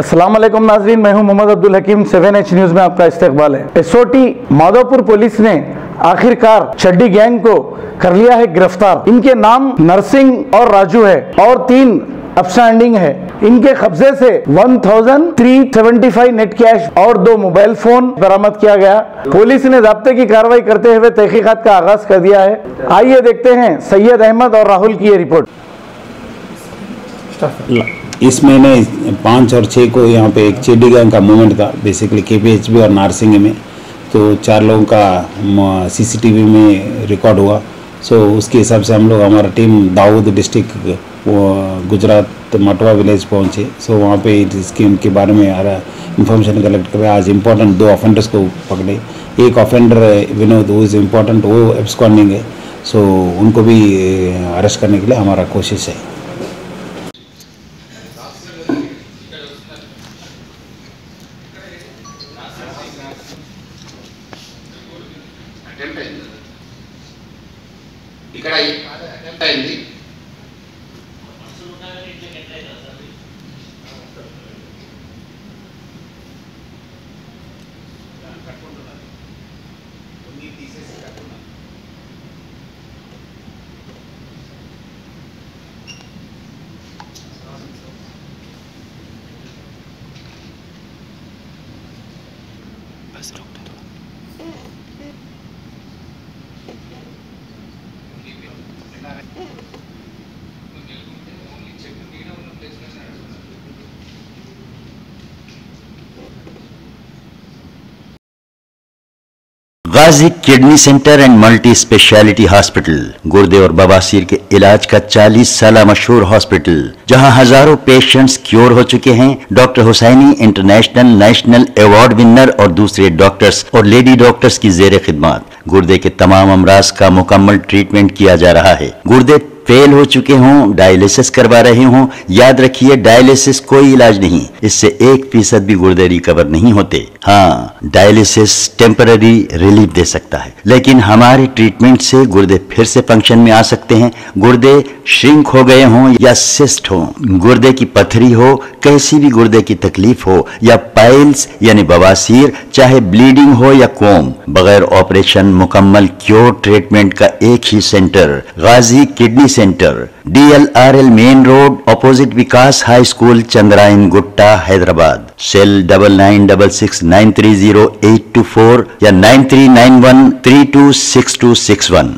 अस्सलाम वालेकुम नाज़रीन, मैं हूं मोहम्मद अब्दुल हकीम। 7H न्यूज़ में आपका इस्तकबाल है। एसओटी माधोपुर पुलिस ने आखिरकार चड्डी गैंग को कर लिया है गिरफ्तार। इनके नाम नरसिंह और राजू है और 3 अपस्टैंडिंग है। इनके कब्जे से 1375 नेट कैश और 2 मोबाइल फोन बरामद किया गया। पुलिस ने ज़ब्ते की कार्रवाई करते हुए तहकीकात का आगाज कर दिया है। आइए देखते हैं सैयद अहमद और राहुल की ये रिपोर्ट। इस महीने 5 और 6 को यहाँ पे एक चड्डी गैंग का मूवमेंट था, बेसिकली KPHB और नारसिंह में। तो 4 लोगों का CCTV में रिकॉर्ड हुआ। सो उसके हिसाब से हम लोग, हमारा टीम दाऊद डिस्ट्रिक्ट गुजरात मटवा विलेज पहुँचे। सो वहाँ पे इसके उनके बारे में इंफॉर्मेशन कलेक्ट कर आज इम्पोर्टेंट 2 ऑफेंडर्स को पकड़े। एक ऑफेंडर विनोद, वो इज़ इम्पोर्टेंट, वो एब्सकॉन्डिंग है। सो उनको भी अरेस्ट करने के लिए हमारा कोशिश है। ఇక్కడ అటెంప్ట్ అయింది. Ghazi kidney centre and multi speciality hospital गुर्दे और बवासीर के इलाज का 40 साल मशहूर हॉस्पिटल, जहां हजारों पेशेंट्स क्योर हो चुके हैं। Doctor Husaini international national award winner और दूसरे डॉक्टर्स और लेडी डॉक्टर्स की जेर खिदमत गुर्दे के तमाम अमराज का मुकम्मल ट्रीटमेंट किया जा रहा है। गुर्दे फेल हो चुके हों, डायलिसिस करवा रहे हों, याद रखिए डायलिसिस कोई इलाज नहीं, इससे 1% भी गुर्दे रिकवर नहीं होते। हाँ, डायलिसिस टेम्पररी रिलीफ दे सकता है, लेकिन हमारे ट्रीटमेंट से गुर्दे फिर से फंक्शन में आ सकते हैं। गुर्दे श्रिंक हो गए हों या सिस्ट हो, गुर्दे की पथरी हो, कैसी भी गुर्दे की तकलीफ हो, या पाइल्स यानी बवासीर, चाहे ब्लीडिंग हो या कोम, बगैर ऑपरेशन मुकम्मल क्योर ट्रीटमेंट का एक ही centre, Ghazi kidney centre, DLRL main road, opposite Vikas high school, Chandrayangutta, Hyderabad. Cell 9966930824 या 9391326261।